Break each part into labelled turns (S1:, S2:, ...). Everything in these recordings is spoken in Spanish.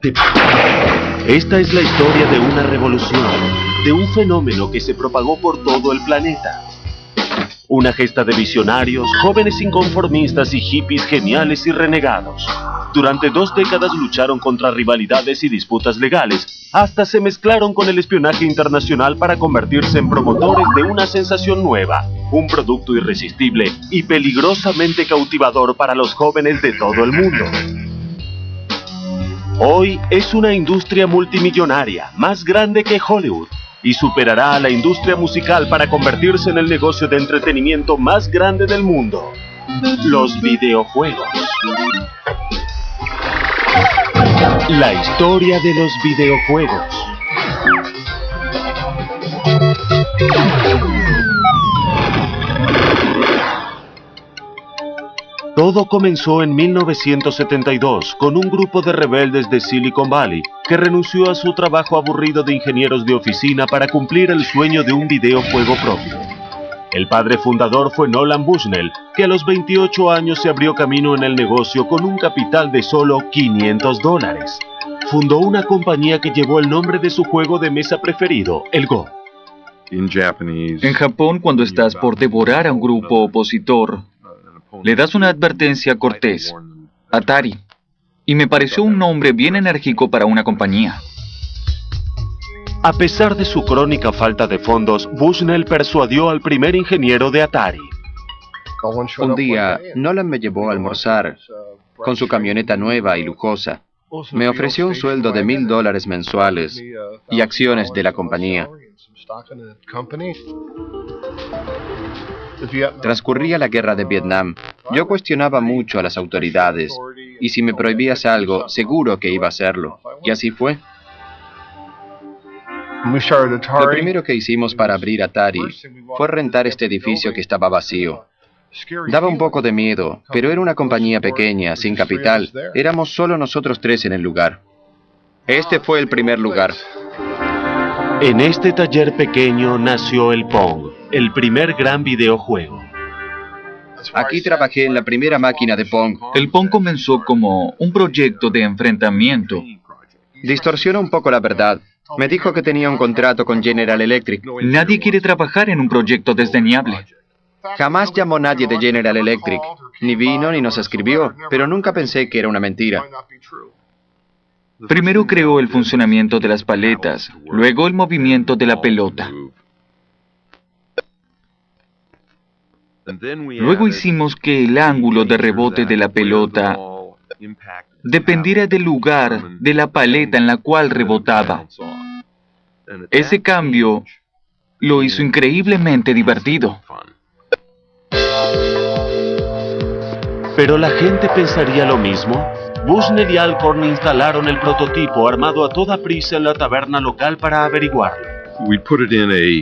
S1: Esta es la historia de una revolución, de un fenómeno que se propagó por todo el planeta. Una gesta de visionarios, jóvenes inconformistas y hippies geniales y renegados. Durante 2 décadas lucharon contra rivalidades y disputas legales, hasta se mezclaron con el espionaje internacional para convertirse en promotores de una sensación nueva, un producto irresistible y peligrosamente cautivador para los jóvenes de todo el mundo. Hoy es una industria multimillonaria, más grande que Hollywood, y superará a la industria musical para convertirse en el negocio de entretenimiento más grande del mundo: los videojuegos. La historia de los videojuegos. Todo comenzó en 1972 con un grupo de rebeldes de Silicon Valley que renunció a su trabajo aburrido de ingenieros de oficina para cumplir el sueño de un videojuego propio. El padre fundador fue Nolan Bushnell, que a los 28 años se abrió camino en el negocio con un capital de solo $500. Fundó una compañía que llevó el nombre de su juego de mesa preferido, el Go.
S2: En Japón, cuando estás por devorar a un grupo opositor, le das una advertencia cortés: Atari. Y me pareció un nombre bien enérgico para una compañía.
S1: A pesar de su crónica falta de fondos, Bushnell persuadió al primer ingeniero de Atari.
S3: Un día, Nolan me llevó a almorzar con su camioneta nueva y lujosa. Me ofreció un sueldo de $1000 mensuales y acciones de la compañía. Transcurría la guerra de Vietnam. Yo cuestionaba mucho a las autoridades, y si me prohibías algo, seguro que iba a hacerlo. Y así fue. Lo primero que hicimos para abrir Atari fue rentar este edificio que estaba vacío. Daba un poco de miedo, pero era una compañía pequeña, sin capital. Éramos solo nosotros 3 en el lugar. Este fue el primer lugar.
S1: En este taller pequeño nació el Pong, el primer gran videojuego.
S3: Aquí trabajé en la primera máquina de Pong.
S2: El Pong comenzó como un proyecto de enfrentamiento.
S3: Distorsiona un poco la verdad. Me dijo que tenía un contrato con General Electric.
S2: Nadie quiere trabajar en un proyecto desdeñable.
S3: Jamás llamó nadie de General Electric. Ni vino ni nos escribió, pero nunca pensé que era una mentira.
S2: Primero creó el funcionamiento de las paletas, luego el movimiento de la pelota. Luego hicimos que el ángulo de rebote de la pelota dependiera del lugar de la paleta en la cual rebotaba. Ese cambio lo hizo increíblemente divertido.
S1: ¿Pero la gente pensaría lo mismo? Bushnell y Alcorn instalaron el prototipo armado a toda prisa en la taberna local para averiguarlo.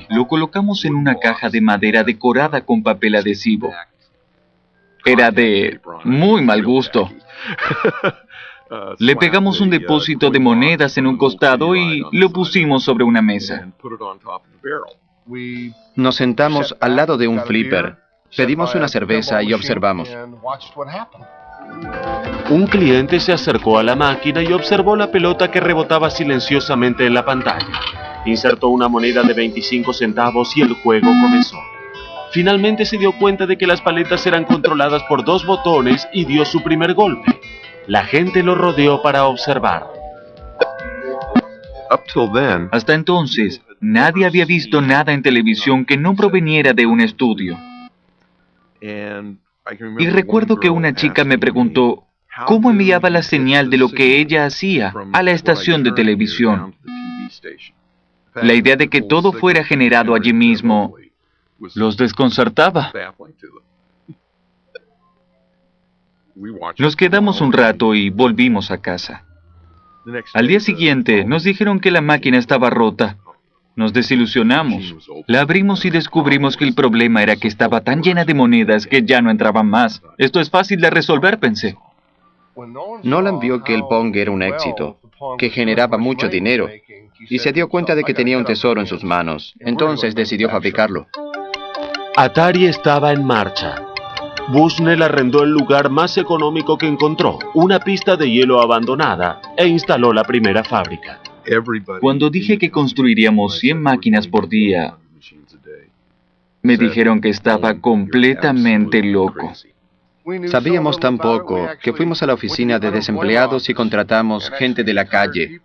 S2: Lo colocamos en una caja de madera decorada con papel adhesivo. Era de muy mal gusto. Le pegamos un depósito de monedas en un costado y lo pusimos sobre una mesa.
S3: Nos sentamos al lado de un flipper. Pedimos una cerveza y observamos.
S1: Un cliente se acercó a la máquina y observó la pelota que rebotaba silenciosamente en la pantalla. Insertó una moneda de 25 centavos y el juego comenzó. Finalmente se dio cuenta de que las paletas eran controladas por 2 botones y dio su primer golpe. La gente lo rodeó para observar.
S2: Hasta entonces, nadie había visto nada en televisión que no proveniera de un estudio. Y recuerdo que una chica me preguntó cómo enviaba la señal de lo que ella hacía a la estación de televisión. La idea de que todo fuera generado allí mismo los desconcertaba. Nos quedamos un rato y volvimos a casa. Al día siguiente nos dijeron que la máquina estaba rota. Nos desilusionamos. La abrimos y descubrimos que el problema era que estaba tan llena de monedas que ya no entraban más. Esto es fácil de resolver, pensé.
S3: Nolan vio que el Pong era un éxito, que generaba mucho dinero, y se dio cuenta de que tenía un tesoro en sus manos. Entonces decidió fabricarlo.
S1: Atari estaba en marcha. Bushnell arrendó el lugar más económico que encontró, una pista de hielo abandonada, e instaló la primera fábrica.
S2: Cuando dije que construiríamos 100 máquinas por día, me dijeron que estaba completamente loco.
S3: Sabíamos tan poco que fuimos a la oficina de desempleados y contratamos gente de la calle.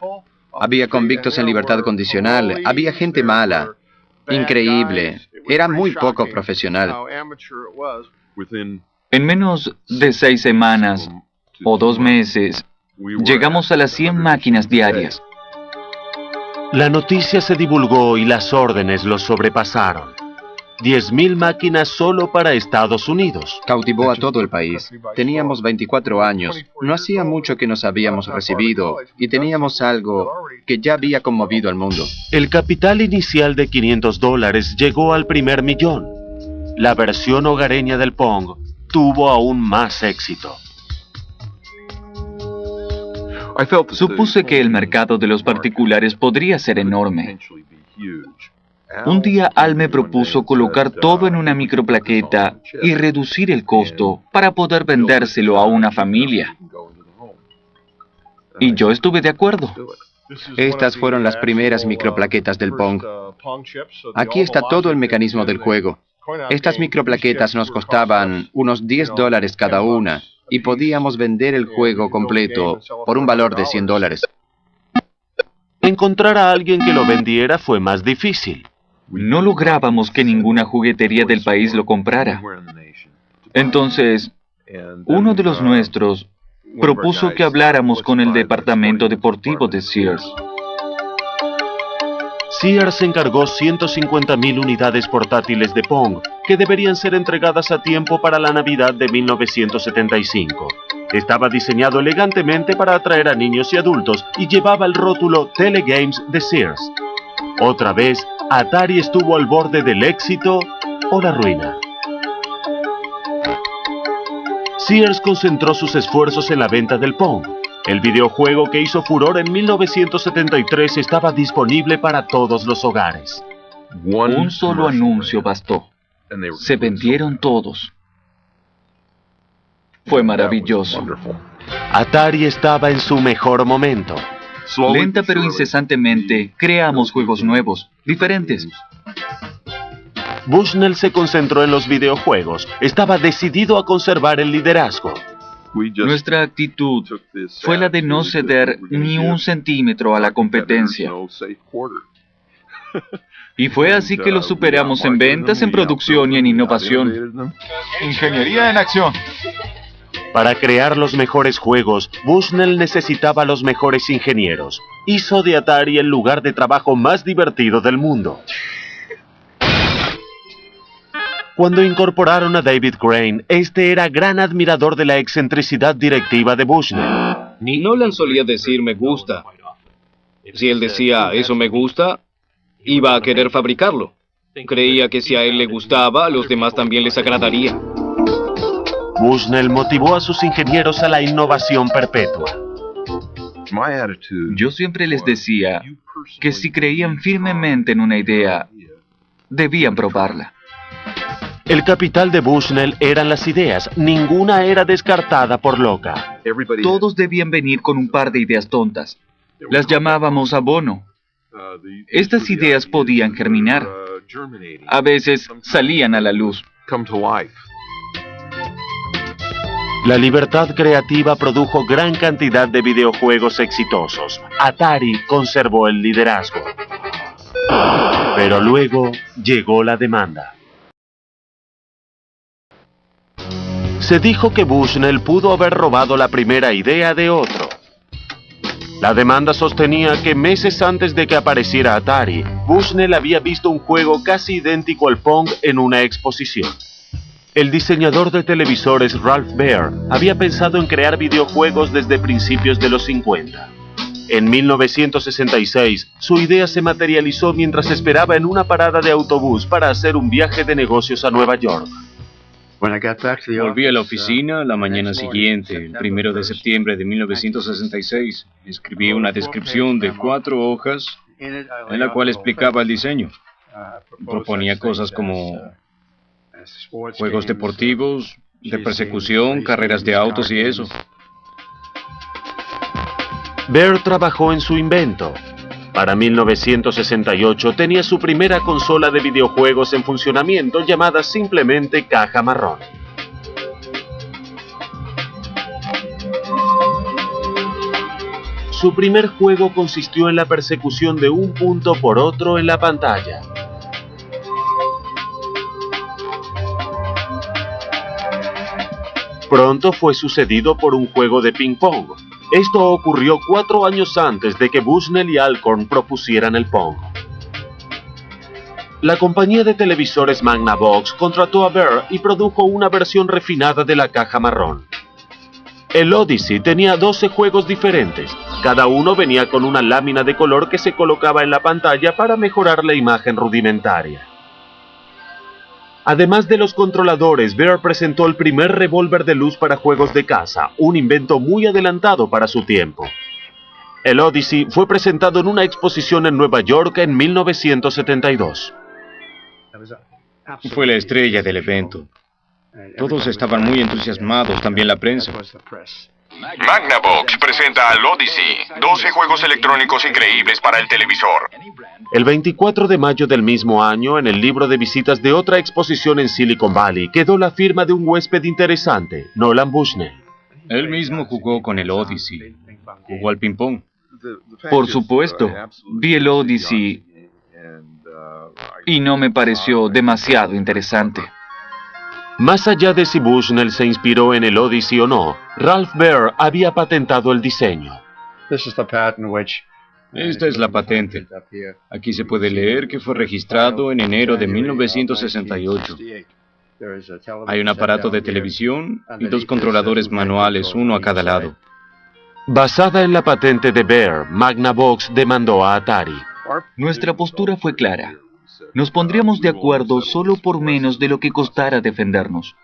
S3: Había convictos en libertad condicional, había gente mala. Increíble. Era muy poco profesional.
S2: En menos de 6 semanas o 2 meses, llegamos a las 100 máquinas diarias.
S1: La noticia se divulgó y las órdenes los sobrepasaron. 10.000 máquinas solo para Estados Unidos.
S3: Cautivó a todo el país. Teníamos 24 años. No hacía mucho que nos habíamos recibido y teníamos algo que ya había conmovido al mundo.
S1: El capital inicial de $500 llegó al primer millón. La versión hogareña del Pong tuvo aún más éxito.
S2: Supuse que el mercado de los particulares podría ser enorme. Un día Al me propuso colocar todo en una microplaqueta y reducir el costo para poder vendérselo a una familia. Y yo estuve de acuerdo.
S3: Estas fueron las primeras microplaquetas del Pong. Aquí está todo el mecanismo del juego. Estas microplaquetas nos costaban unos $10 cada una y podíamos vender el juego completo por un valor de $100.
S1: Encontrar a alguien que lo vendiera fue más difícil.
S2: No lográbamos que ninguna juguetería del país lo comprara. Entonces, uno de los nuestros propuso que habláramos con el departamento deportivo de Sears.
S1: Sears encargó 150.000 unidades portátiles de Pong, que deberían ser entregadas a tiempo para la Navidad de 1975. Estaba diseñado elegantemente para atraer a niños y adultos y llevaba el rótulo Telegames de Sears. Otra vez, Atari estuvo al borde del éxito o la ruina. Sears concentró sus esfuerzos en la venta del Pong. El videojuego que hizo furor en 1973 estaba disponible para todos los hogares.
S2: Un solo anuncio bastó. Se vendieron todos. Fue maravilloso.
S1: Atari estaba en su mejor momento.
S2: Lenta pero incesantemente, creamos juegos nuevos, diferentes.
S1: Bushnell se concentró en los videojuegos. Estaba decidido a conservar el liderazgo.
S2: Nuestra actitud fue la de no ceder ni un centímetro a la competencia. Y fue así que lo superamos en ventas, en producción y en innovación.
S4: Ingeniería en acción.
S1: Para crear los mejores juegos, Bushnell necesitaba los mejores ingenieros. Hizo de Atari el lugar de trabajo más divertido del mundo. Cuando incorporaron a David Crane, este era gran admirador de la excentricidad directiva de Bushnell.
S5: Nolan solía decir me gusta. Si él decía eso me gusta, iba a querer fabricarlo. Creía que si a él le gustaba, a los demás también les agradaría.
S1: Bushnell motivó a sus ingenieros a la innovación perpetua.
S2: Yo siempre les decía que si creían firmemente en una idea, debían probarla.
S1: El capital de Bushnell eran las ideas, ninguna era descartada por loca.
S2: Todos debían venir con un par de ideas tontas. Las llamábamos abono. Estas ideas podían germinar. A veces salían a la luz.
S1: La libertad creativa produjo gran cantidad de videojuegos exitosos. Atari conservó el liderazgo. Pero luego llegó la demanda. Se dijo que Bushnell pudo haber robado la primera idea de otro. La demanda sostenía que meses antes de que apareciera Atari, Bushnell había visto un juego casi idéntico al Pong en una exposición. El diseñador de televisores Ralph Baer había pensado en crear videojuegos desde principios de los 50. En 1966, su idea se materializó mientras esperaba en una parada de autobús para hacer un viaje de negocios a Nueva York.
S5: Volví a la oficina la mañana siguiente, el 1 de septiembre de 1966. Escribí una descripción de 4 hojas en la cual explicaba el diseño. Proponía cosas como juegos deportivos, de persecución, carreras de autos y eso.
S1: Bear trabajó en su invento. Para 1968 tenía su primera consola de videojuegos en funcionamiento llamada simplemente caja marrón. Su primer juego consistió en la persecución de un punto por otro en la pantalla. Pronto fue sucedido por un juego de ping-pong. Esto ocurrió 4 años antes de que Bushnell y Alcorn propusieran el Pong. La compañía de televisores Magnavox contrató a Bear y produjo una versión refinada de la caja marrón. El Odyssey tenía 12 juegos diferentes. Cada uno venía con una lámina de color que se colocaba en la pantalla para mejorar la imagen rudimentaria. Además de los controladores, Bear presentó el primer revólver de luz para juegos de caza, un invento muy adelantado para su tiempo. El Odyssey fue presentado en una exposición en Nueva York en 1972.
S5: Fue la estrella del evento. Todos estaban muy entusiasmados, también la prensa.
S6: Magnavox presenta al Odyssey, 12 juegos electrónicos increíbles para el televisor.
S1: El 24 de mayo del mismo año, en el libro de visitas de otra exposición en Silicon Valley, quedó la firma de un huésped interesante, Nolan Bushnell.
S5: Él mismo jugó con el Odyssey. Jugó al ping-pong.
S2: Por supuesto, vi el Odyssey y no me pareció demasiado interesante.
S1: Más allá de si Bushnell se inspiró en el Odyssey o no, Ralph Baer había patentado el diseño.
S5: Esta es la patente. Aquí se puede leer que fue registrado en enero de 1968. Hay un aparato de televisión y 2 controladores manuales, uno a cada lado.
S1: Basada en la patente de Baer, Magnavox demandó a Atari.
S2: Nuestra postura fue clara. Nos pondríamos de acuerdo solo por menos de lo que costara defendernos.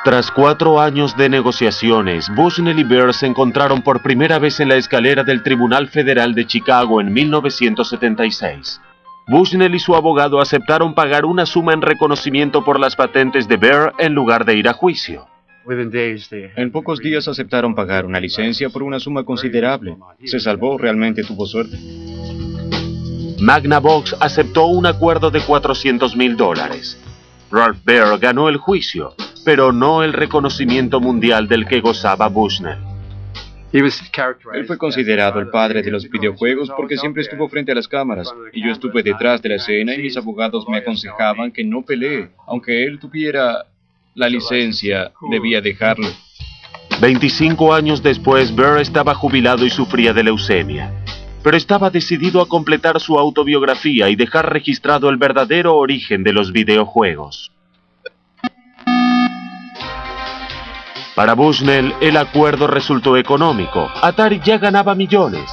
S1: Tras 4 años de negociaciones, Bushnell y Baer se encontraron por primera vez en la escalera del Tribunal Federal de Chicago en 1976. Bushnell y su abogado aceptaron pagar una suma en reconocimiento por las patentes de Baer en lugar de ir a juicio.
S5: En pocos días aceptaron pagar una licencia por una suma considerable. Se salvó, realmente tuvo suerte.
S1: Magnavox aceptó un acuerdo de $400,000. Ralph Baer ganó el juicio, pero no el reconocimiento mundial del que gozaba Bushnell.
S5: Él fue considerado el padre de los videojuegos porque siempre estuvo frente a las cámaras, y yo estuve detrás de la escena y mis abogados me aconsejaban que no pelee. Aunque él tuviera la licencia, debía dejarlo.
S1: 25 años después, Baer estaba jubilado y sufría de leucemia. Pero estaba decidido a completar su autobiografía y dejar registrado el verdadero origen de los videojuegos. Para Bushnell, el acuerdo resultó económico. Atari ya ganaba millones.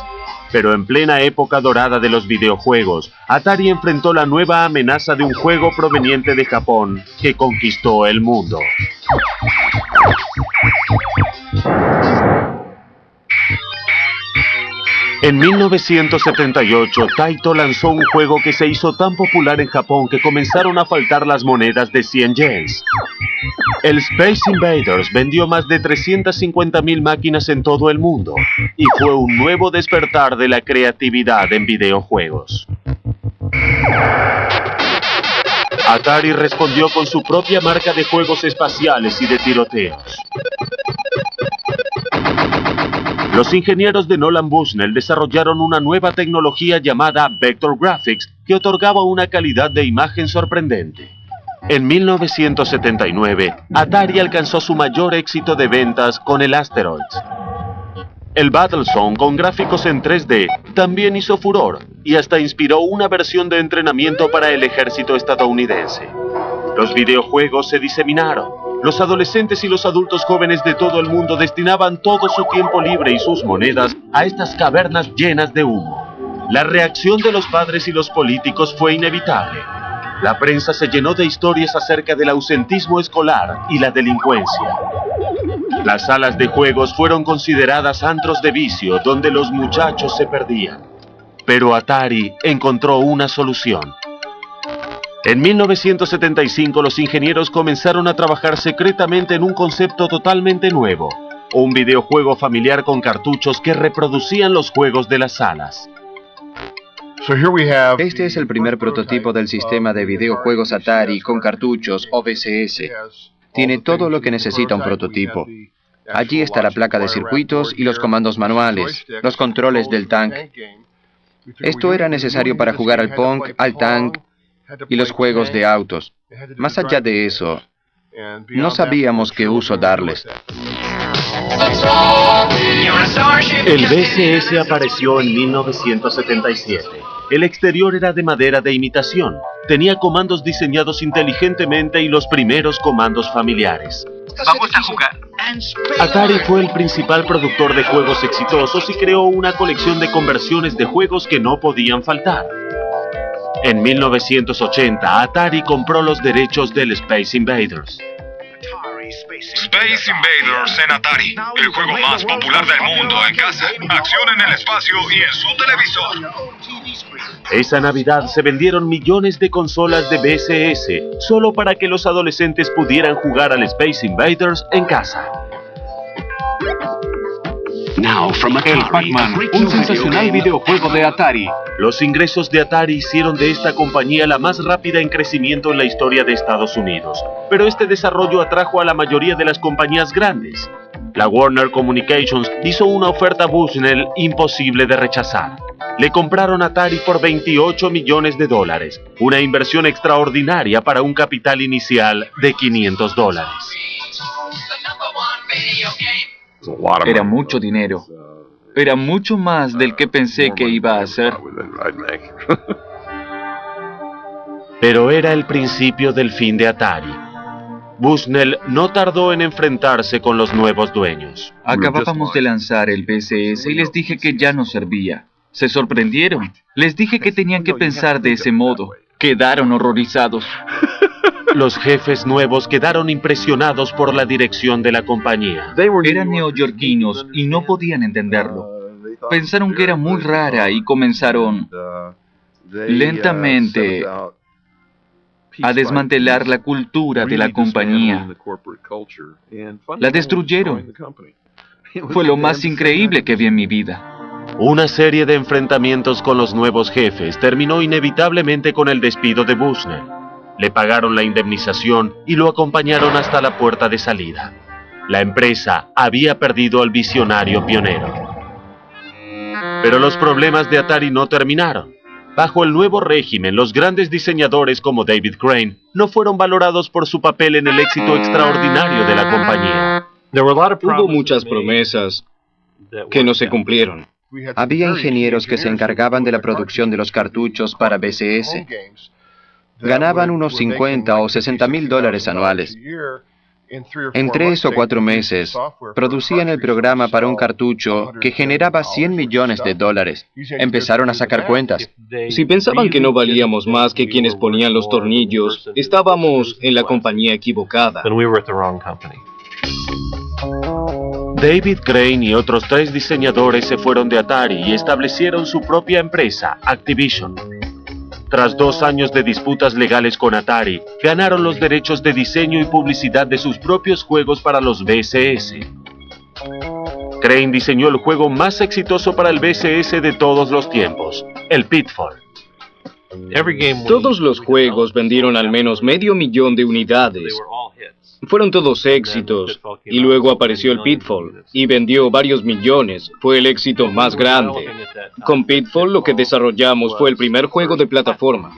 S1: Pero en plena época dorada de los videojuegos, Atari enfrentó la nueva amenaza de un juego proveniente de Japón que conquistó el mundo. En 1978, Taito lanzó un juego que se hizo tan popular en Japón que comenzaron a faltar las monedas de 100 yens. El Space Invaders vendió más de 350,000 máquinas en todo el mundo y fue un nuevo despertar de la creatividad en videojuegos. Atari respondió con su propia marca de juegos espaciales y de tiroteos. Los ingenieros de Nolan Bushnell desarrollaron una nueva tecnología llamada Vector Graphics que otorgaba una calidad de imagen sorprendente. En 1979, Atari alcanzó su mayor éxito de ventas con el Asteroids. El Battlezone, con gráficos en 3D, también hizo furor y hasta inspiró una versión de entrenamiento para el ejército estadounidense. Los videojuegos se diseminaron. Los adolescentes y los adultos jóvenes de todo el mundo destinaban todo su tiempo libre y sus monedas a estas cavernas llenas de humo. La reacción de los padres y los políticos fue inevitable. La prensa se llenó de historias acerca del ausentismo escolar y la delincuencia. Las salas de juegos fueron consideradas antros de vicio donde los muchachos se perdían. Pero Atari encontró una solución. En 1975 los ingenieros comenzaron a trabajar secretamente en un concepto totalmente nuevo, un videojuego familiar con cartuchos que reproducían los juegos de las salas.
S3: Este es el primer prototipo del sistema de videojuegos Atari con cartuchos o VCS. Tiene todo lo que necesita un prototipo. Allí está la placa de circuitos y los comandos manuales, los controles del tank. Esto era necesario para jugar al Pong, al tank y los juegos de autos. Más allá de eso, no sabíamos qué uso darles.
S1: El VCS apareció en 1977. El exterior era de madera de imitación. Tenía comandos diseñados inteligentemente y los primeros comandos familiares.
S7: Vamos a jugar.
S1: Atari fue el principal productor de juegos exitosos y creó una colección de conversiones de juegos que no podían faltar. En 1980, Atari compró los derechos del Space Invaders.
S6: Space Invaders en Atari, el juego más popular del mundo en casa, acción en el espacio y en su televisor.
S1: Esa Navidad se vendieron millones de consolas de VCS solo para que los adolescentes pudieran jugar al Space Invaders en casa.
S8: El Pac-Man, un sensacional videojuego de Atari.
S1: Los ingresos de Atari hicieron de esta compañía la más rápida en crecimiento en la historia de Estados Unidos, pero este desarrollo atrajo a la mayoría de las compañías grandes. La Warner Communications hizo una oferta a Bushnell imposible de rechazar. Le compraron Atari por $28 millones, una inversión extraordinaria para un capital inicial de $500.
S2: Era mucho dinero. Era mucho más del que pensé que iba a ser.
S1: Pero era el principio del fin de Atari. Bushnell no tardó en enfrentarse con los nuevos dueños.
S2: Acabábamos de lanzar el VCS y les dije que ya no servía. Se sorprendieron. Les dije que tenían que pensar de ese modo. Quedaron horrorizados.
S1: Los jefes nuevos quedaron impresionados por la dirección de la compañía.
S2: Eran neoyorquinos y no podían entenderlo. Pensaron que era muy rara y comenzaron lentamente a desmantelar la cultura de la compañía. La destruyeron. Fue lo más increíble que vi en mi vida.
S1: Una serie de enfrentamientos con los nuevos jefes terminó inevitablemente con el despido de Bushnell. Le pagaron la indemnización y lo acompañaron hasta la puerta de salida. La empresa había perdido al visionario pionero. Pero los problemas de Atari no terminaron. Bajo el nuevo régimen, los grandes diseñadores como David Crane no fueron valorados por su papel en el éxito extraordinario de la compañía.
S5: Hubo muchas promesas que no se cumplieron.
S3: Había ingenieros que se encargaban de la producción de los cartuchos para VCS. Ganaban unos 50 o 60 mil dólares anuales. En 3 o 4 meses, producían el programa para un cartucho que generaba $100 millones. Empezaron a sacar cuentas.
S5: Si pensaban que no valíamos más que quienes ponían los tornillos, estábamos en la compañía equivocada.
S1: David Crane y otros 3 diseñadores se fueron de Atari y establecieron su propia empresa, Activision. Tras 2 años de disputas legales con Atari, ganaron los derechos de diseño y publicidad de sus propios juegos para los VCS. Crane diseñó el juego más exitoso para el VCS de todos los tiempos, el Pitfall.
S5: Todos los juegos vendieron al menos 500,000 de unidades. Fueron todos éxitos, y luego apareció el Pitfall, y vendió varios millones. Fue el éxito más grande. Con Pitfall lo que desarrollamos fue el primer juego de plataforma.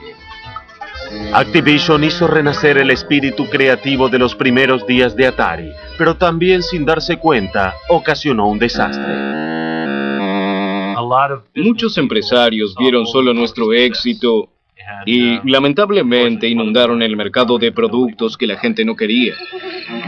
S1: Activision hizo renacer el espíritu creativo de los primeros días de Atari, pero también sin darse cuenta, ocasionó un desastre.
S5: Muchos empresarios vieron solo nuestro éxito y lamentablemente inundaron el mercado de productos que la gente no quería.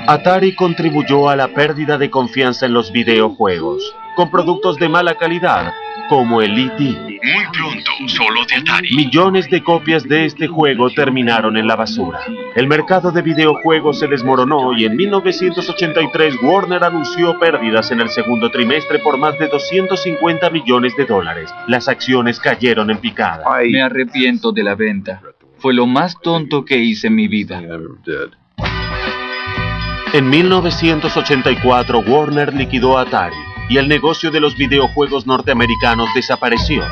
S1: Atari contribuyó a la pérdida de confianza en los videojuegos, con productos de mala calidad, como el E.T.
S6: Muy pronto, solo de Atari.
S1: Millones de copias de este juego terminaron en la basura. El mercado de videojuegos se desmoronó y en 1983 Warner anunció pérdidas en el segundo trimestre por más de $250 millones. Las acciones cayeron en picada.
S2: Me arrepiento de la venta. Fue lo más tonto que hice en mi vida.
S1: En 1984, Warner liquidó a Atari y el negocio de los videojuegos norteamericanos desapareció.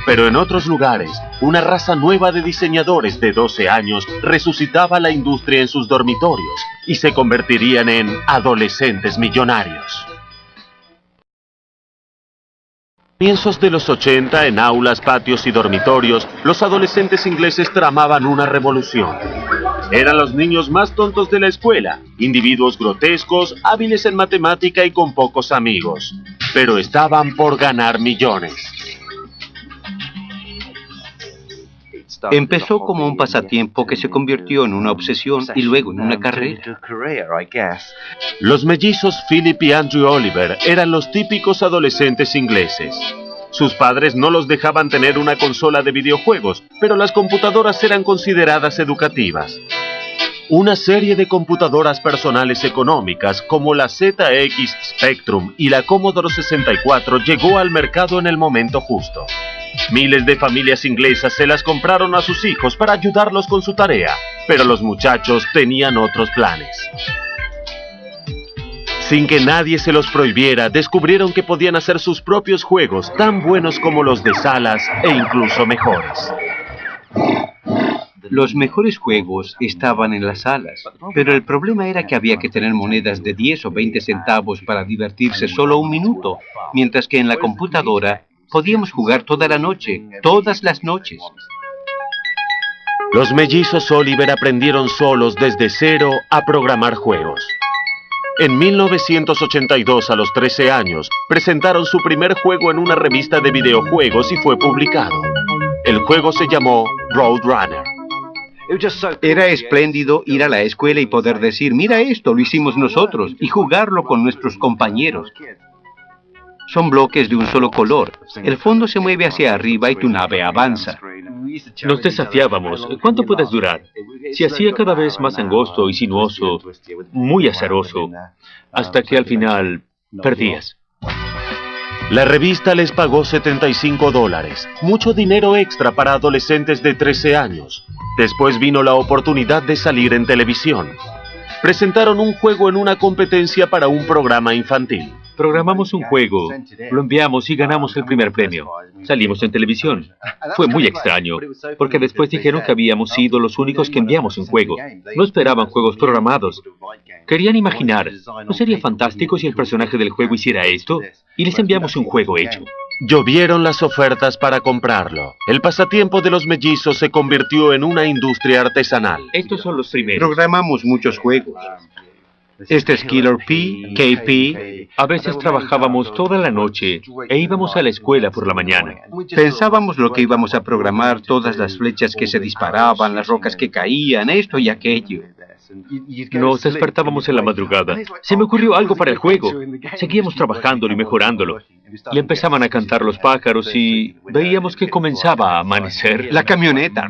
S1: Pero en otros lugares, una raza nueva de diseñadores de 12 años resucitaba la industria en sus dormitorios y se convertirían en adolescentes millonarios. A comienzos de los 80, en aulas, patios y dormitorios, los adolescentes ingleses tramaban una revolución. Eran los niños más tontos de la escuela, individuos grotescos, hábiles en matemática y con pocos amigos. Pero estaban por ganar millones.
S7: Empezó como un pasatiempo que se convirtió en una obsesión y luego en una carrera.
S1: Los mellizos Philip y Andrew Oliver eran los típicos adolescentes ingleses. Sus padres no los dejaban tener una consola de videojuegos, pero las computadoras eran consideradas educativas. Una serie de computadoras personales económicas como la ZX Spectrum y la Commodore 64 llegó al mercado en el momento justo. Miles de familias inglesas se las compraron a sus hijos para ayudarlos con su tarea, pero los muchachos tenían otros planes. Sin que nadie se los prohibiera, descubrieron que podían hacer sus propios juegos tan buenos como los de salas e incluso mejores.
S7: Los mejores juegos estaban en las salas, pero el problema era que había que tener monedas de 10 o 20 centavos para divertirse solo un minuto, mientras que en la computadora podíamos jugar toda la noche, todas las noches.
S1: Los mellizos Oliver aprendieron solos desde cero a programar juegos. En 1982, a los 13 años, presentaron su primer juego en una revista de videojuegos y fue publicado. El juego se llamó Roadrunner.
S7: Era espléndido ir a la escuela y poder decir, mira esto, lo hicimos nosotros, y jugarlo con nuestros compañeros. Son bloques de un solo color. El fondo se mueve hacia arriba y tu nave avanza.
S9: Nos desafiábamos. ¿Cuánto puedes durar? Se hacía cada vez más angosto y sinuoso, muy azaroso, hasta que al final perdías.
S1: La revista les pagó $75, mucho dinero extra para adolescentes de 13 años. Después vino la oportunidad de salir en televisión. Presentaron un juego en una competencia para un programa infantil.
S9: Programamos un juego, lo enviamos y ganamos el primer premio. Salimos en televisión. Fue muy extraño, porque después dijeron que habíamos sido los únicos que enviamos un juego. No esperaban juegos programados. Querían imaginar, ¿no sería fantástico si el personaje del juego hiciera esto? Y les enviamos un juego hecho.
S1: Llovieron las ofertas para comprarlo. El pasatiempo de los mellizos se convirtió en una industria artesanal.
S9: Estos son los primeros.
S7: Programamos muchos juegos. Este es Killer P, KP.
S9: A veces trabajábamos toda la noche e íbamos a la escuela por la mañana.
S7: Pensábamos lo que íbamos a programar, todas las flechas que se disparaban, las rocas que caían, esto y aquello.
S9: Nos despertábamos en la madrugada. Se me ocurrió algo para el juego. Seguíamos trabajándolo y mejorándolo. Y empezaban a cantar los pájaros y veíamos que comenzaba a amanecer.
S7: La camioneta.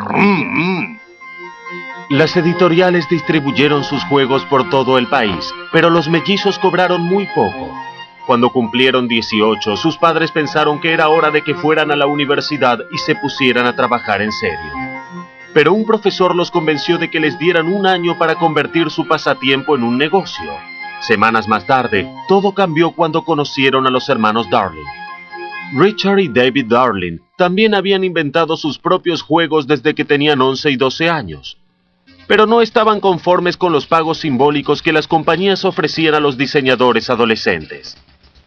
S1: Las editoriales distribuyeron sus juegos por todo el país, pero los mellizos cobraron muy poco. Cuando cumplieron 18, sus padres pensaron que era hora de que fueran a la universidad y se pusieran a trabajar en serio. Pero un profesor los convenció de que les dieran un año para convertir su pasatiempo en un negocio. Semanas más tarde, todo cambió cuando conocieron a los hermanos Darling. Richard y David Darling también habían inventado sus propios juegos desde que tenían 11 y 12 años. Pero no estaban conformes con los pagos simbólicos que las compañías ofrecían a los diseñadores adolescentes.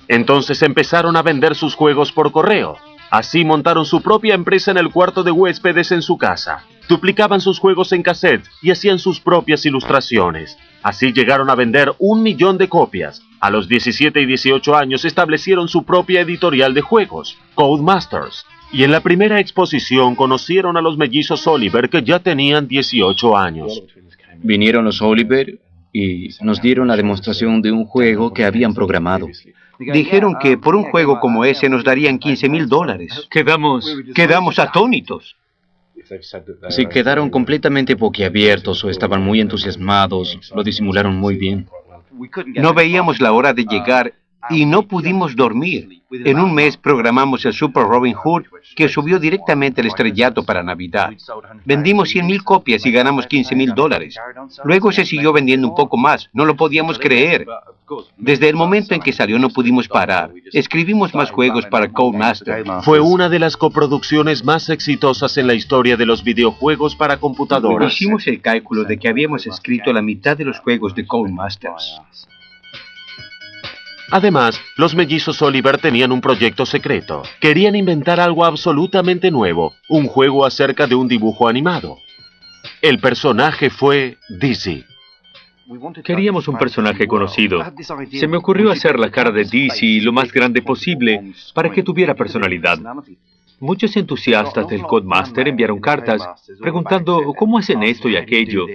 S1: Entonces empezaron a vender sus juegos por correo. Así montaron su propia empresa en el cuarto de huéspedes en su casa. Duplicaban sus juegos en cassette y hacían sus propias ilustraciones. Así llegaron a vender 1 millón de copias. A los 17 y 18 años establecieron su propia editorial de juegos, Codemasters. Y en la primera exposición conocieron a los mellizos Oliver, que ya tenían 18 años.
S5: Vinieron los Oliver y nos dieron la demostración de un juego que habían programado.
S7: Dijeron que por un juego como ese nos darían $15,000. Quedamos atónitos.
S5: Si quedaron completamente boquiabiertos o estaban muy entusiasmados, lo disimularon muy bien.
S7: No veíamos la hora de llegar y no pudimos dormir. En un mes programamos el Super Robin Hood, que subió directamente al estrellato para Navidad. Vendimos 100,000 copias y ganamos $15,000. Luego se siguió vendiendo un poco más, no lo podíamos creer. Desde el momento en que salió no pudimos parar. Escribimos más juegos para Codemaster.
S1: Fue una de las coproducciones más exitosas en la historia de los videojuegos para computadoras.
S7: Hicimos el cálculo de que habíamos escrito la mitad de los juegos de Codemasters.
S1: Además, los mellizos Oliver tenían un proyecto secreto. Querían inventar algo absolutamente nuevo, un juego acerca de un dibujo animado. El personaje fue Dizzy.
S9: Queríamos un personaje conocido. Se me ocurrió hacer la cara de Dizzy lo más grande posible para que tuviera personalidad. Muchos entusiastas del Codemaster enviaron cartas preguntando cómo hacen esto y aquello,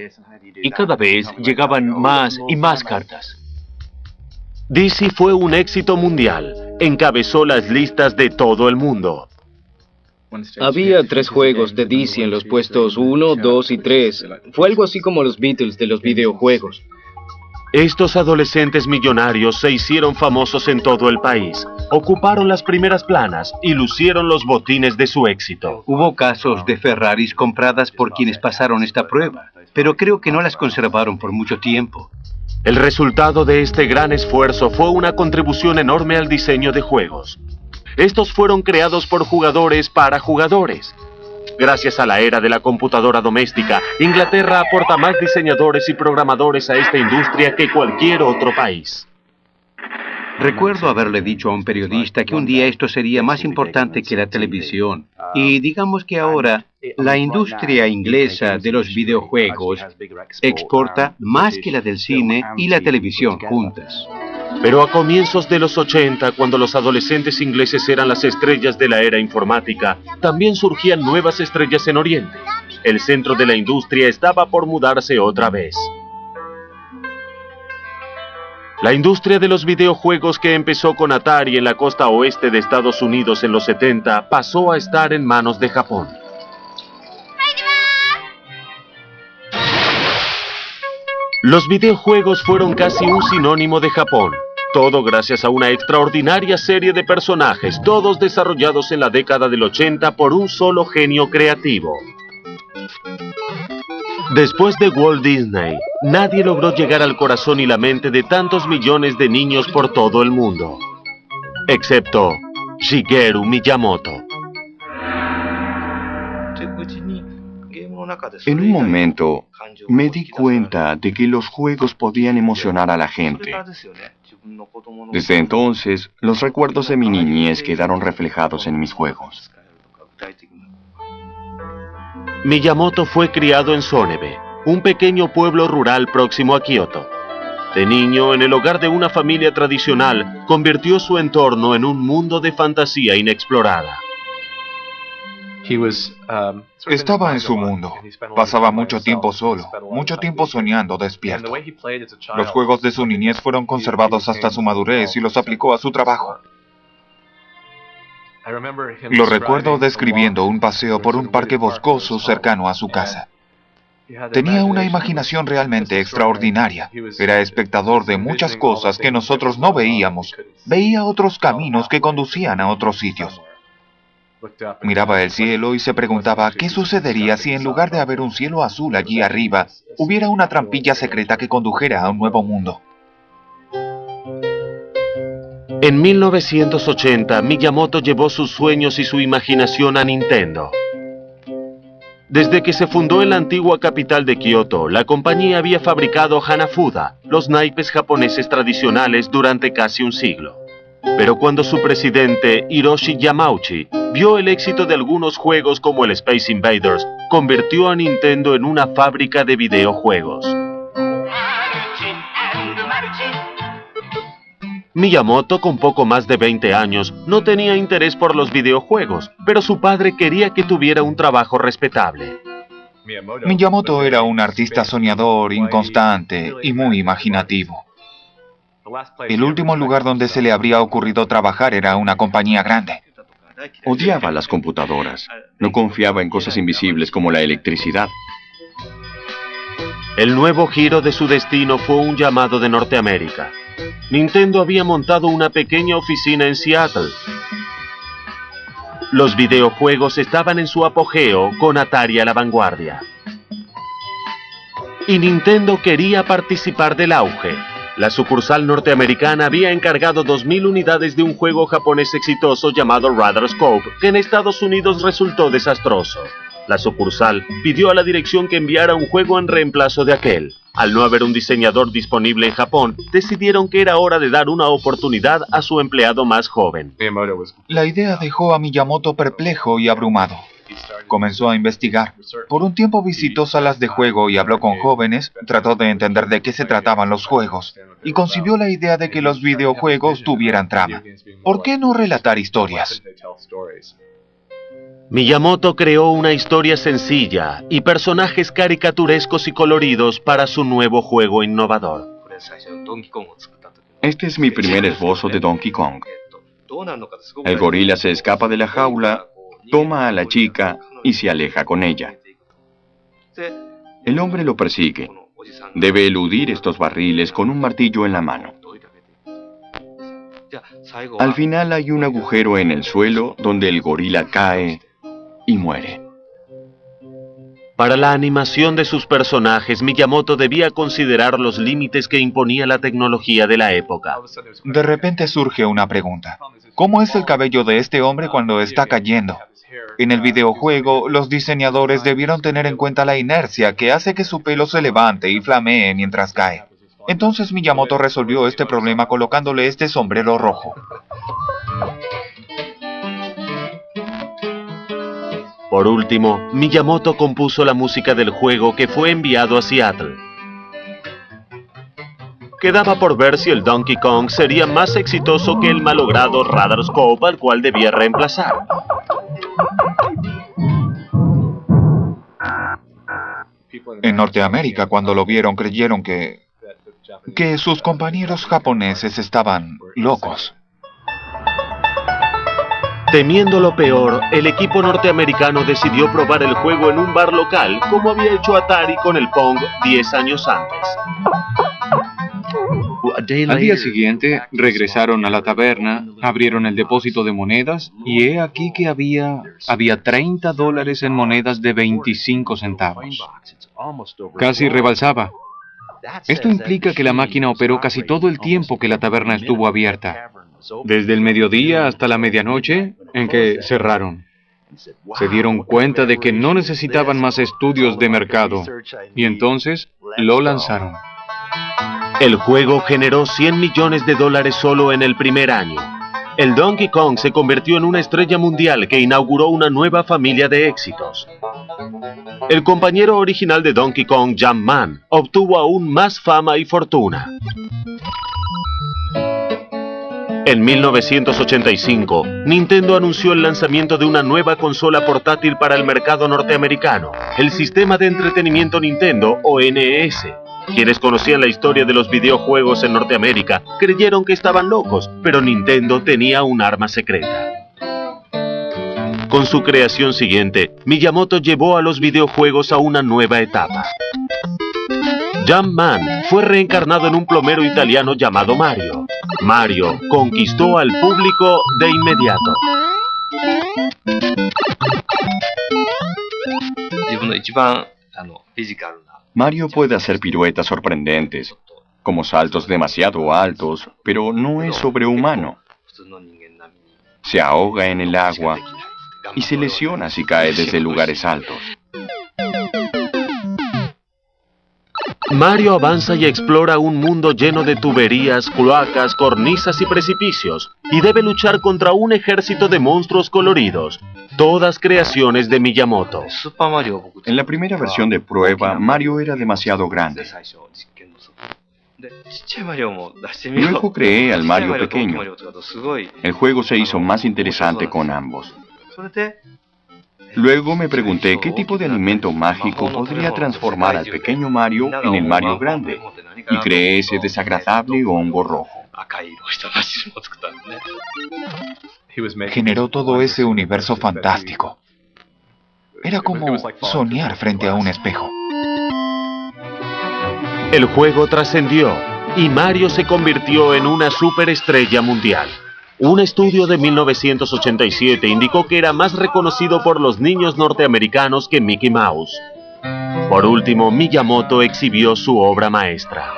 S9: y cada vez llegaban más y más cartas.
S1: Dizzy fue un éxito mundial. Encabezó las listas de todo el mundo.
S5: Había 3 juegos de Dizzy en los puestos 1, 2 y 3. Fue algo así como los Beatles de los videojuegos.
S1: Estos adolescentes millonarios se hicieron famosos en todo el país. Ocuparon las primeras planas y lucieron los botines de su éxito.
S7: Hubo casos de Ferraris compradas por quienes pasaron esta prueba, pero creo que no las conservaron por mucho tiempo.
S1: El resultado de este gran esfuerzo fue una contribución enorme al diseño de juegos. Estos fueron creados por jugadores para jugadores. Gracias a la era de la computadora doméstica, Inglaterra aporta más diseñadores y programadores a esta industria que cualquier otro país.
S7: Recuerdo haberle dicho a un periodista que un día esto sería más importante que la televisión. Y digamos que ahora la industria inglesa de los videojuegos exporta más que la del cine y la televisión juntas.
S1: Pero a comienzos de los 80, cuando los adolescentes ingleses eran las estrellas de la era informática, también surgían nuevas estrellas en Oriente. El centro de la industria estaba por mudarse otra vez. La industria de los videojuegos, que empezó con Atari en la costa oeste de Estados Unidos en los 70, pasó a estar en manos de Japón. Los videojuegos fueron casi un sinónimo de Japón. Todo gracias a una extraordinaria serie de personajes, todos desarrollados en la década del 80 por un solo genio creativo. Después de Walt Disney, nadie logró llegar al corazón y la mente de tantos millones de niños por todo el mundo, excepto Shigeru Miyamoto.
S10: En un momento, me di cuenta de que los juegos podían emocionar a la gente. Desde entonces, los recuerdos de mi niñez quedaron reflejados en mis juegos.
S1: Miyamoto fue criado en Sonebe, un pequeño pueblo rural próximo a Kioto. De niño, en el hogar de una familia tradicional, convirtió su entorno en un mundo de fantasía inexplorada.
S4: Estaba en su mundo. Pasaba mucho tiempo solo, mucho tiempo soñando despierto. Los juegos de su niñez fueron conservados hasta su madurez y los aplicó a su trabajo. Lo recuerdo describiendo un paseo por un parque boscoso cercano a su casa. Tenía una imaginación realmente extraordinaria. Era espectador de muchas cosas que nosotros no veíamos. Veía otros caminos que conducían a otros sitios. Miraba el cielo y se preguntaba qué sucedería si en lugar de haber un cielo azul allí arriba, hubiera una trampilla secreta que condujera a un nuevo mundo.
S1: En 1980, Miyamoto llevó sus sueños y su imaginación a Nintendo. Desde que se fundó en la antigua capital de Kioto, la compañía había fabricado Hanafuda, los naipes japoneses tradicionales, durante casi un siglo. Pero cuando su presidente, Hiroshi Yamauchi, vio el éxito de algunos juegos como el Space Invaders, convirtió a Nintendo en una fábrica de videojuegos. Miyamoto, con poco más de 20 años, no tenía interés por los videojuegos, pero su padre quería que tuviera un trabajo respetable.
S4: Miyamoto era un artista soñador, inconstante y muy imaginativo. El último lugar donde se le habría ocurrido trabajar era una compañía grande.
S10: Odiaba las computadoras. No confiaba en cosas invisibles como la electricidad.
S1: El nuevo giro de su destino fue un llamado de Norteamérica. Nintendo había montado una pequeña oficina en Seattle. Los videojuegos estaban en su apogeo con Atari a la vanguardia. Y Nintendo quería participar del auge. La sucursal norteamericana había encargado 2.000 unidades de un juego japonés exitoso llamado Radarscope, que en Estados Unidos resultó desastroso. La sucursal pidió a la dirección que enviara un juego en reemplazo de aquel. Al no haber un diseñador disponible en Japón, decidieron que era hora de dar una oportunidad a su empleado más joven.
S4: La idea dejó a Miyamoto perplejo y abrumado. Comenzó a investigar. Por un tiempo visitó salas de juego y habló con jóvenes, trató de entender de qué se trataban los juegos, y concibió la idea de que los videojuegos tuvieran trama. ¿Por qué no relatar historias?
S1: Miyamoto creó una historia sencilla y personajes caricaturescos y coloridos para su nuevo juego innovador.
S10: Este es mi primer esbozo de Donkey Kong. El gorila se escapa de la jaula, toma a la chica y se aleja con ella. El hombre lo persigue. Debe eludir estos barriles con un martillo en la mano. Al final hay un agujero en el suelo donde el gorila cae y muere.
S1: Para la animación de sus personajes, Miyamoto debía considerar los límites que imponía la tecnología de la época.
S4: De repente surge una pregunta. ¿Cómo es el cabello de este hombre cuando está cayendo? En el videojuego, los diseñadores debieron tener en cuenta la inercia que hace que su pelo se levante y flamee mientras cae. Entonces Miyamoto resolvió este problema colocándole este sombrero rojo.
S1: Por último, Miyamoto compuso la música del juego que fue enviado a Seattle. Quedaba por ver si el Donkey Kong sería más exitoso que el malogrado Radarscope al cual debía reemplazar.
S4: En Norteamérica, cuando lo vieron, creyeron que sus compañeros japoneses estaban locos.
S1: Temiendo lo peor, el equipo norteamericano decidió probar el juego en un bar local, como había hecho Atari con el Pong 10 años antes.
S5: Al día siguiente, regresaron a la taberna, abrieron el depósito de monedas, y he aquí que había $30 en monedas de 25 centavos. Casi rebalsaba. Esto implica que la máquina operó casi todo el tiempo que la taberna estuvo abierta. Desde el mediodía hasta la medianoche, en que cerraron. Se dieron cuenta de que no necesitaban más estudios de mercado, y entonces lo lanzaron.
S1: El juego generó $100 millones solo en el primer año. El Donkey Kong se convirtió en una estrella mundial que inauguró una nueva familia de éxitos. El compañero original de Donkey Kong, Jumpman, obtuvo aún más fama y fortuna. En 1985, Nintendo anunció el lanzamiento de una nueva consola portátil para el mercado norteamericano, el Sistema de Entretenimiento Nintendo, o NES. Quienes conocían la historia de los videojuegos en Norteamérica creyeron que estaban locos, pero Nintendo tenía un arma secreta. Con su creación siguiente, Miyamoto llevó a los videojuegos a una nueva etapa. Jumpman fue reencarnado en un plomero italiano llamado Mario. Mario conquistó al público de inmediato.
S10: Mario puede hacer piruetas sorprendentes, como saltos demasiado altos, pero no es sobrehumano. Se ahoga en el agua y se lesiona si cae desde lugares altos.
S1: Mario avanza y explora un mundo lleno de tuberías, cloacas, cornisas y precipicios, y debe luchar contra un ejército de monstruos coloridos, todas creaciones de Miyamoto.
S10: En la primera versión de prueba, Mario era demasiado grande. Luego creé al Mario pequeño. El juego se hizo más interesante con ambos. Luego me pregunté qué tipo de alimento mágico podría transformar al pequeño Mario en el Mario grande, y creé ese desagradable hongo rojo.
S4: Generó todo ese universo fantástico. Era como soñar frente a un espejo.
S1: El juego trascendió y Mario se convirtió en una superestrella mundial. Un estudio de 1987 indicó que era más reconocido por los niños norteamericanos que Mickey Mouse. Por último, Miyamoto exhibió su obra maestra.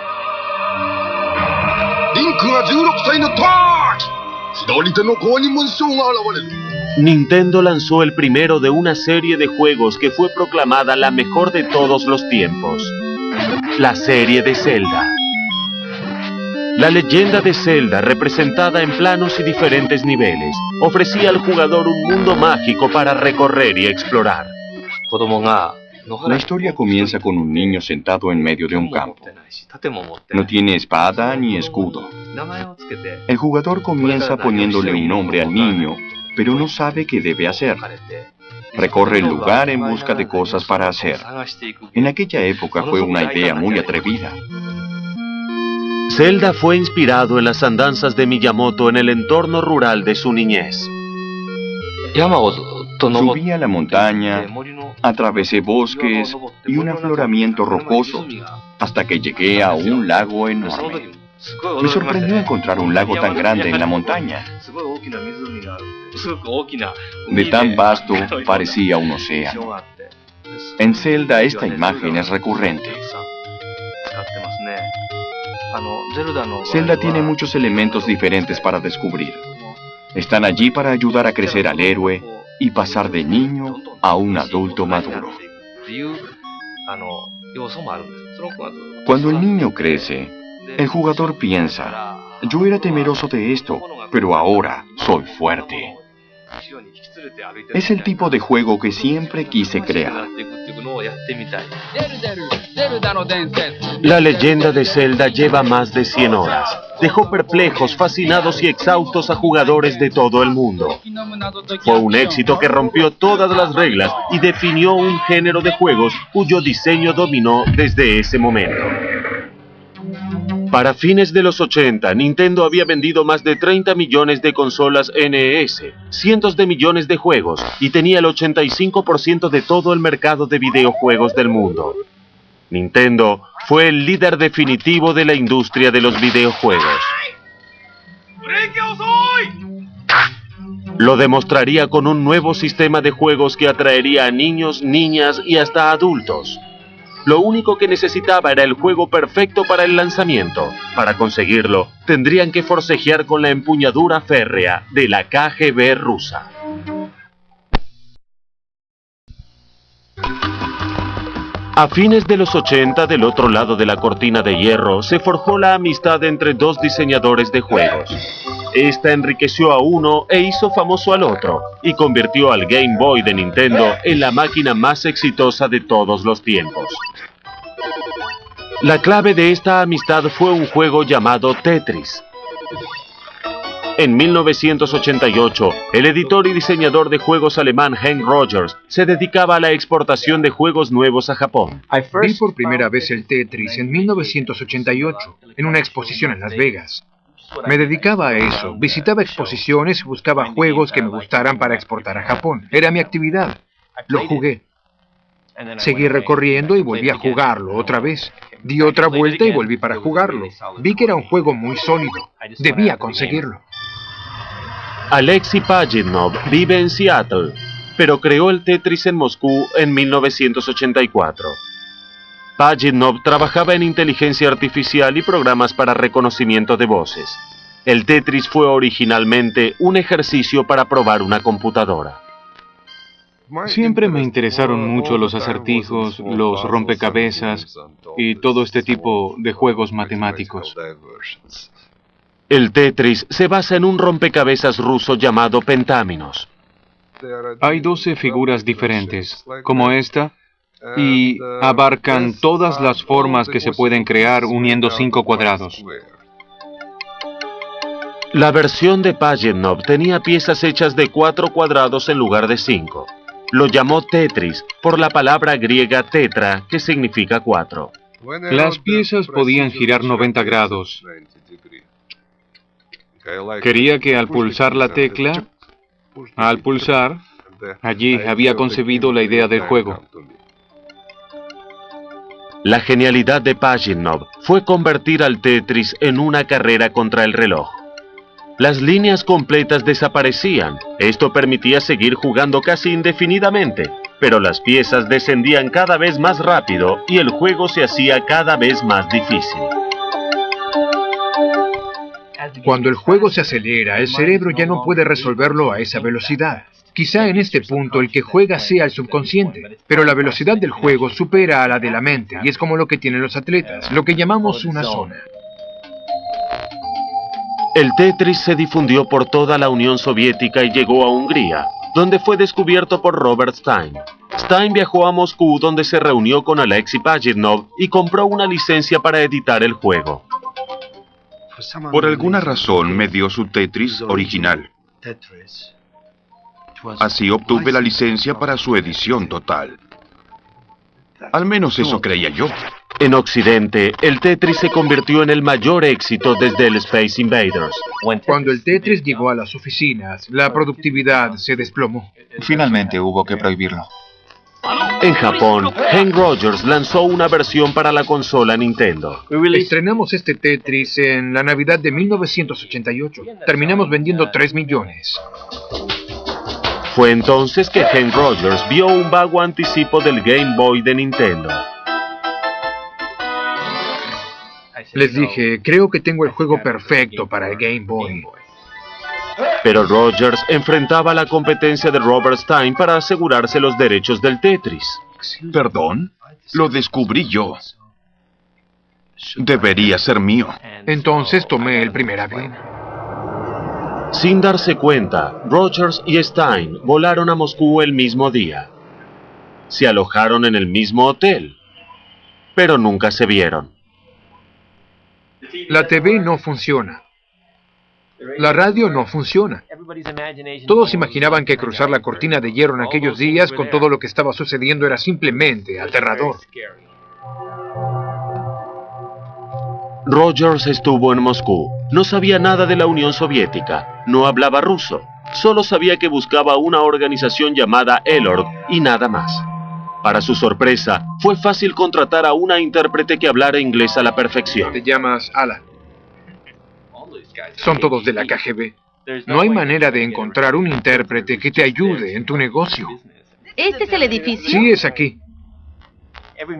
S1: Nintendo lanzó el primero de una serie de juegos que fue proclamada la mejor de todos los tiempos, la serie de Zelda. La leyenda de Zelda, representada en planos y diferentes niveles, ofrecía al jugador un mundo mágico para recorrer y explorar.
S10: La historia comienza con un niño sentado en medio de un campo. No tiene espada ni escudo. El jugador comienza poniéndole un nombre al niño, pero no sabe qué debe hacer. Recorre el lugar en busca de cosas para hacer. En aquella época fue una idea muy atrevida.
S1: Zelda fue inspirado en las andanzas de Miyamoto en el entorno rural de su niñez.
S10: Subí a la montaña, atravesé bosques y un afloramiento rocoso, hasta que llegué a un lago enorme. Me sorprendió encontrar un lago tan grande en la montaña. De tan vasto, parecía un océano. En Zelda esta imagen es recurrente. Zelda tiene muchos elementos diferentes para descubrir. Están allí para ayudar a crecer al héroe y pasar de niño a un adulto maduro. Cuando el niño crece, el jugador piensa, yo era temeroso de esto, pero ahora soy fuerte. Es el tipo de juego que siempre quise crear.
S1: La leyenda de Zelda lleva más de 100 horas. Dejó perplejos, fascinados y exhaustos a jugadores de todo el mundo. Fue un éxito que rompió todas las reglas y definió un género de juegos cuyo diseño dominó desde ese momento. Para fines de los 80, Nintendo había vendido más de 30 millones de consolas NES, cientos de millones de juegos y tenía el 85% de todo el mercado de videojuegos del mundo. Nintendo fue el líder definitivo de la industria de los videojuegos. Lo demostraría con un nuevo sistema de juegos que atraería a niños, niñas y hasta adultos. Lo único que necesitaba era el juego perfecto para el lanzamiento. Para conseguirlo, tendrían que forcejear con la empuñadura férrea de la KGB rusa. A fines de los 80, del otro lado de la cortina de hierro, se forjó la amistad entre dos diseñadores de juegos. Esta enriqueció a uno e hizo famoso al otro, y convirtió al Game Boy de Nintendo en la máquina más exitosa de todos los tiempos. La clave de esta amistad fue un juego llamado Tetris. En 1988, el editor y diseñador de juegos alemán Hank Rogers se dedicaba a la exportación de juegos nuevos a Japón.
S11: Vi por primera vez el Tetris en 1988, en una exposición en Las Vegas. Me dedicaba a eso, visitaba exposiciones y buscaba juegos que me gustaran para exportar a Japón. Era mi actividad. Lo jugué. Seguí recorriendo y volví a jugarlo otra vez. Di otra vuelta y volví para jugarlo. Vi que era un juego muy sólido. Debía conseguirlo.
S1: Alexei Pajitnov vive en Seattle, pero creó el Tetris en Moscú en 1984. Pajitnov trabajaba en inteligencia artificial y programas para reconocimiento de voces. El Tetris fue originalmente un ejercicio para probar una computadora.
S2: Siempre me interesaron mucho los acertijos, los rompecabezas y todo este tipo de juegos matemáticos.
S1: El Tetris se basa en un rompecabezas ruso llamado Pentáminos.
S2: Hay 12 figuras diferentes, como esta, y abarcan todas las formas que se pueden crear uniendo 5 cuadrados.
S1: La versión de Pajitnov tenía piezas hechas de 4 cuadrados en lugar de 5. Lo llamó Tetris por la palabra griega tetra, que significa 4.
S2: Las piezas podían girar 90 grados. Quería que al pulsar la tecla, allí había concebido la idea del juego.
S1: La genialidad de Pajitnov fue convertir al Tetris en una carrera contra el reloj. Las líneas completas desaparecían. Esto permitía seguir jugando casi indefinidamente, pero las piezas descendían cada vez más rápido y el juego se hacía cada vez más difícil.
S11: Cuando el juego se acelera, el cerebro ya no puede resolverlo a esa velocidad. Quizá en este punto el que juega sea el subconsciente, pero la velocidad del juego supera a la de la mente y es como lo que tienen los atletas, lo que llamamos una zona.
S1: El Tetris se difundió por toda la Unión Soviética y llegó a Hungría, donde fue descubierto por Robert Stein. Stein viajó a Moscú, donde se reunió con Alexei Pajitnov y compró una licencia para editar el juego.
S12: Por alguna razón me dio su Tetris original. Así obtuve la licencia para su edición total. Al menos eso creía yo.
S1: En Occidente, el Tetris se convirtió en el mayor éxito desde el Space Invaders.
S11: Cuando el Tetris llegó a las oficinas, la productividad se desplomó.
S4: Finalmente hubo que prohibirlo.
S1: En Japón, Hank Rogers lanzó una versión para la consola Nintendo.
S11: Estrenamos este Tetris en la Navidad de 1988. Terminamos vendiendo 3 millones.
S1: Fue entonces que Hank Rogers vio un vago anticipo del Game Boy de Nintendo.
S11: Les dije, creo que tengo el juego perfecto para el Game Boy.
S1: Pero Rogers enfrentaba la competencia de Robert Stein para asegurarse los derechos del Tetris.
S12: ¿Perdón? Lo descubrí yo. Debería ser mío.
S11: Entonces tomé el primer avión.
S1: Sin darse cuenta, Rogers y Stein volaron a Moscú el mismo día. Se alojaron en el mismo hotel, pero nunca se vieron.
S11: La TV no funciona. La radio no funciona. Todos imaginaban que cruzar la cortina de hierro en aquellos días con todo lo que estaba sucediendo era simplemente aterrador.
S1: Rogers estuvo en Moscú. No sabía nada de la Unión Soviética. No hablaba ruso. Solo sabía que buscaba una organización llamada Elorg y nada más. Para su sorpresa, fue fácil contratar a una intérprete que hablara inglés a la perfección.
S11: Te llamas Alan. Son todos de la KGB. No hay manera de encontrar un intérprete que te ayude en tu negocio.
S13: ¿Este es el edificio?
S11: Sí, es aquí.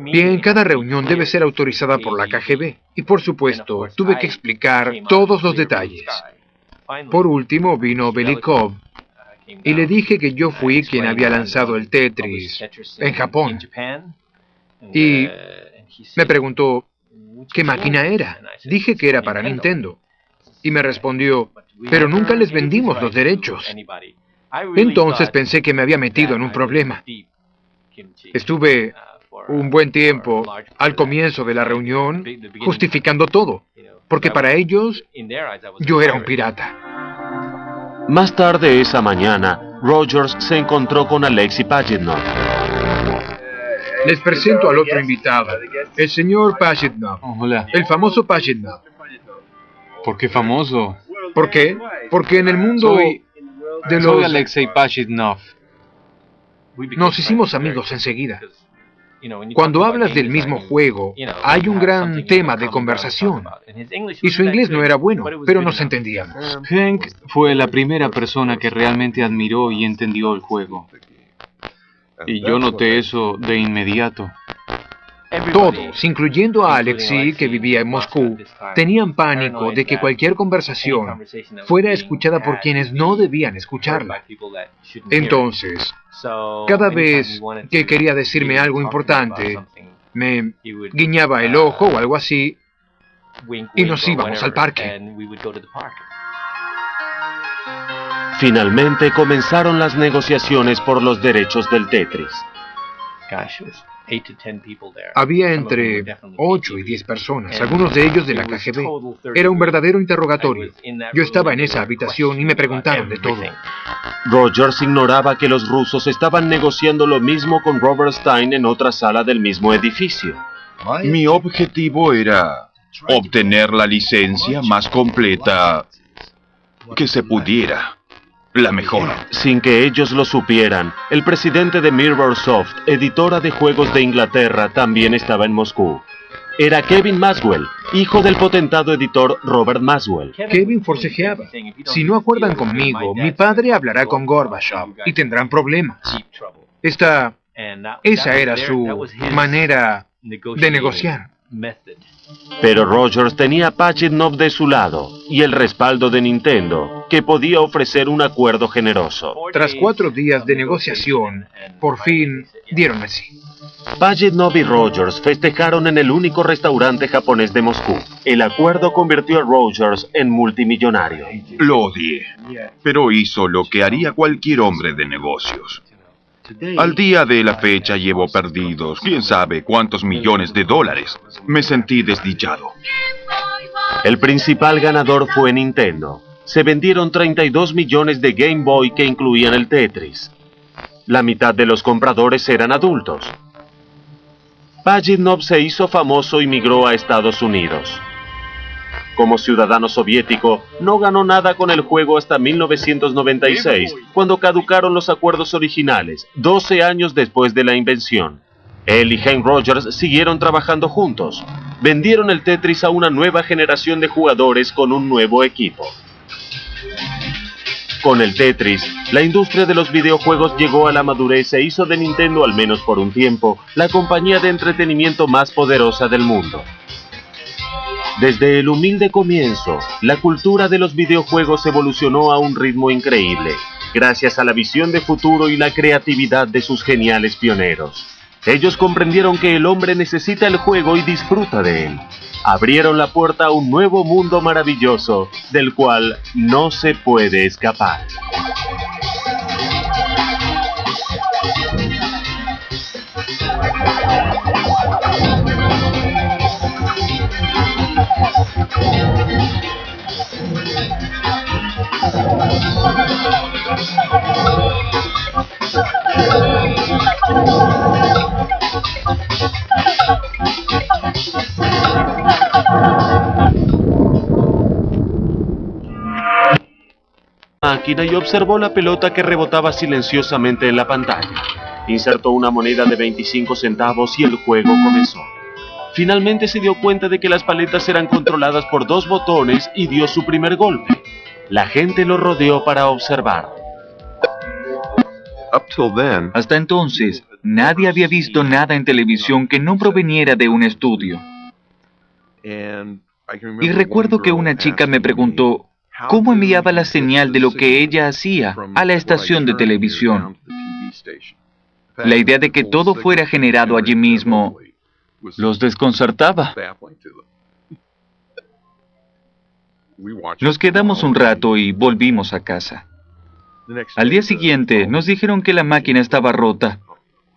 S11: Bien, cada reunión debe ser autorizada por la KGB. Y por supuesto, tuve que explicar todos los detalles. Por último, vino Belikov y le dije que yo fui quien había lanzado el Tetris en Japón. Y me preguntó qué máquina era. Dije que era para Nintendo. Y me respondió, pero nunca les vendimos los derechos. Entonces pensé que me había metido en un problema. Estuve un buen tiempo al comienzo de la reunión justificando todo, porque para ellos yo era un pirata.
S1: Más tarde esa mañana, Rogers se encontró con Alexei Pajitnov.
S11: Les presento al otro invitado, el señor Pajitnov.
S14: Hola.
S11: El famoso Pajitnov.
S14: ¿Por qué famoso?
S11: ¿Por qué? Porque en el mundo
S14: Soy Alexei Pajitnov.
S11: Nos hicimos amigos enseguida. Cuando hablas del mismo juego, hay un gran tema de conversación. Y su inglés no era bueno, pero nos entendíamos.
S14: Hank fue la primera persona que realmente admiró y entendió el juego. Y yo noté eso de inmediato.
S11: Todos, incluyendo a Alexei, que vivía en Moscú, tenían pánico de que cualquier conversación fuera escuchada por quienes no debían escucharla. Entonces, cada vez que quería decirme algo importante, me guiñaba el ojo o algo así, y nos íbamos al parque.
S1: Finalmente comenzaron las negociaciones por los derechos del Tetris.
S11: Había entre 8 y 10 personas, algunos de ellos de la KGB. Era un verdadero interrogatorio. Yo estaba en esa habitación y me preguntaron de todo.
S1: Rogers ignoraba que los rusos estaban negociando lo mismo con Robert Stein en otra sala del mismo edificio.
S12: Mi objetivo era obtener la licencia más completa que se pudiera. La mejor.
S1: Sin que ellos lo supieran, el presidente de Mirrorsoft, editora de juegos de Inglaterra, también estaba en Moscú. Era Kevin Maxwell, hijo del potentado editor Robert Maxwell.
S11: Kevin forcejeaba. Si no acuerdan conmigo, mi padre hablará con Gorbachev y tendrán problemas. Esa era su manera de negociar.
S1: Pero Rogers tenía a Pajitnov de su lado y el respaldo de Nintendo, que podía ofrecer un acuerdo generoso.
S11: Tras 4 días de negociación, por fin dieron el sí.
S1: Pajitnov y Rogers festejaron en el único restaurante japonés de Moscú. El acuerdo convirtió a Rogers en multimillonario.
S12: Lo odié, pero hizo lo que haría cualquier hombre de negocios. Al día de la fecha llevo perdidos quién sabe cuántos millones de dólares. Me sentí desdichado.
S1: El principal ganador fue Nintendo. Se vendieron 32 millones de Game Boy que incluían el Tetris. La mitad de los compradores eran adultos. Pajitnov se hizo famoso y migró a Estados Unidos. Como ciudadano soviético, no ganó nada con el juego hasta 1996, cuando caducaron los acuerdos originales, 12 años después de la invención. Él y Hank Rogers siguieron trabajando juntos. Vendieron el Tetris a una nueva generación de jugadores con un nuevo equipo. Con el Tetris, la industria de los videojuegos llegó a la madurez e hizo de Nintendo, al menos por un tiempo, la compañía de entretenimiento más poderosa del mundo. Desde el humilde comienzo, la cultura de los videojuegos evolucionó a un ritmo increíble, gracias a la visión de futuro y la creatividad de sus geniales pioneros. Ellos comprendieron que el hombre necesita el juego y disfruta de él. Abrieron la puerta a un nuevo mundo maravilloso, del cual no se puede escapar. Máquina y observó la pelota que rebotaba silenciosamente en la pantalla. Insertó una moneda de 25 centavos y el juego comenzó. Finalmente se dio cuenta de que las paletas eran controladas por 2 botones y dio su primer golpe. La gente lo rodeó para observar.
S2: Hasta entonces, nadie había visto nada en televisión que no proveniera de un estudio. Y recuerdo que una chica me preguntó cómo enviaba la señal de lo que ella hacía a la estación de televisión. La idea de que todo fuera generado allí mismo los desconcertaba. Nos quedamos un rato y volvimos a casa. Al día siguiente nos dijeron que la máquina estaba rota.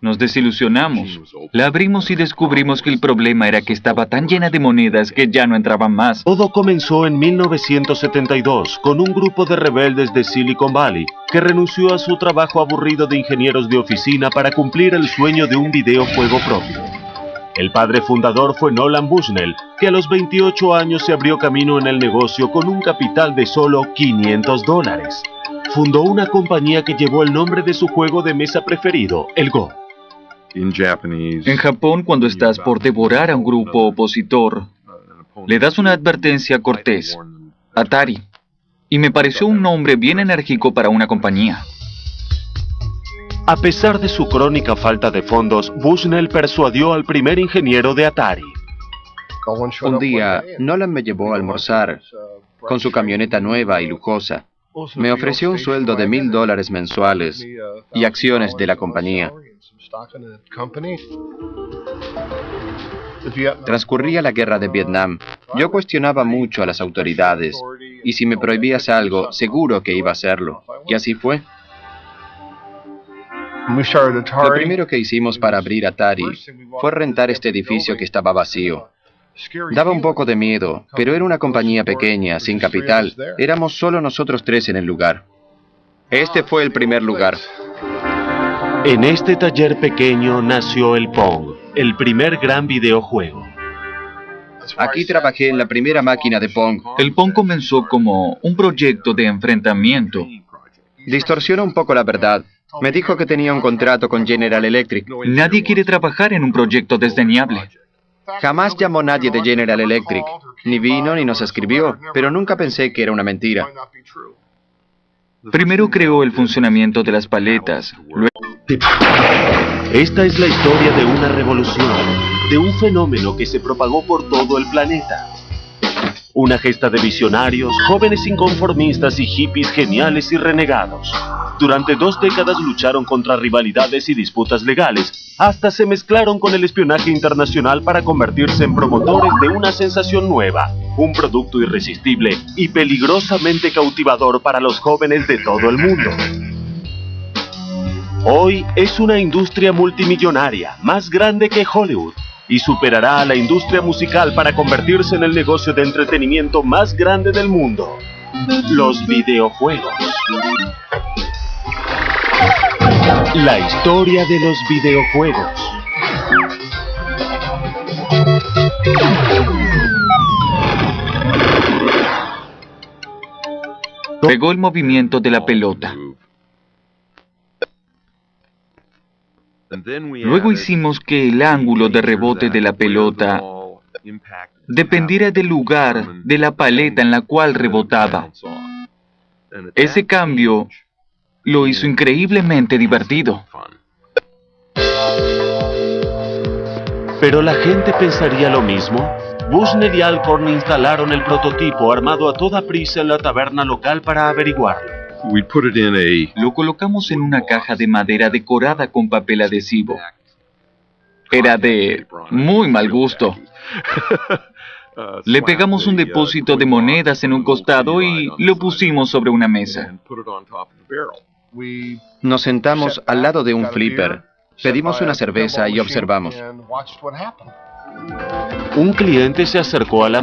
S2: Nos desilusionamos. La abrimos y descubrimos que el problema era que estaba tan llena de monedas que ya no entraban más.
S1: Todo comenzó en 1972 con un grupo de rebeldes de Silicon Valley que renunció a su trabajo aburrido de ingenieros de oficina para cumplir el sueño de un videojuego propio. El padre fundador fue Nolan Bushnell, que a los 28 años se abrió camino en el negocio con un capital de solo $500. Fundó una compañía que llevó el nombre de su juego de mesa preferido, el Go.
S2: En Japón, cuando estás por devorar a un grupo opositor, le das una advertencia cortés, Atari, y me pareció un nombre bien enérgico para una compañía.
S1: A pesar de su crónica falta de fondos, Bushnell persuadió al primer ingeniero de Atari.
S3: Un día, Nolan me llevó a almorzar con su camioneta nueva y lujosa. Me ofreció un sueldo de $1000 mensuales y acciones de la compañía. Transcurría la guerra de Vietnam. Yo cuestionaba mucho a las autoridades, y si me prohibías algo, seguro que iba a hacerlo. Y así fue. Lo primero que hicimos para abrir Atari fue rentar este edificio que estaba vacío. Daba un poco de miedo, pero era una compañía pequeña, sin capital. Éramos solo nosotros 3 en el lugar. Este fue el primer lugar.
S1: En este taller pequeño nació el Pong, el primer gran videojuego.
S3: Aquí trabajé en la primera máquina de Pong.
S2: El Pong comenzó como un proyecto de enfrentamiento.
S3: Distorsionó un poco la verdad. Me dijo que tenía un contrato con General Electric.
S2: Nadie quiere trabajar en un proyecto desdeñable.
S3: Jamás llamó nadie de General Electric. Ni vino ni nos escribió, pero nunca pensé que era una mentira.
S2: Primero creó el funcionamiento de las paletas.
S1: Esta es la historia de una revolución, de un fenómeno que se propagó por todo el planeta. Una gesta de visionarios, jóvenes inconformistas y hippies geniales y renegados. Durante 2 décadas lucharon contra rivalidades y disputas legales, hasta se mezclaron con el espionaje internacional para convertirse en promotores de una sensación nueva, un producto irresistible y peligrosamente cautivador para los jóvenes de todo el mundo. Hoy es una industria multimillonaria, más grande que Hollywood, y superará a la industria musical para convertirse en el negocio de entretenimiento más grande del mundo: los videojuegos. La historia de los videojuegos.
S2: Pegó el movimiento de la pelota. Luego hicimos que el ángulo de rebote de la pelota dependiera del lugar de la paleta en la cual rebotaba. Ese cambio lo hizo increíblemente divertido.
S1: ¿Pero la gente pensaría lo mismo? Bushnell y Alcorn instalaron el prototipo armado a toda prisa en la taberna local para averiguarlo.
S2: Lo colocamos en una caja de madera decorada con papel adhesivo. Era de muy mal gusto. Le pegamos un depósito de monedas en un costado y lo pusimos sobre una mesa.
S3: Nos sentamos al lado de un flipper, pedimos una cerveza y observamos.
S1: Un cliente se acercó a la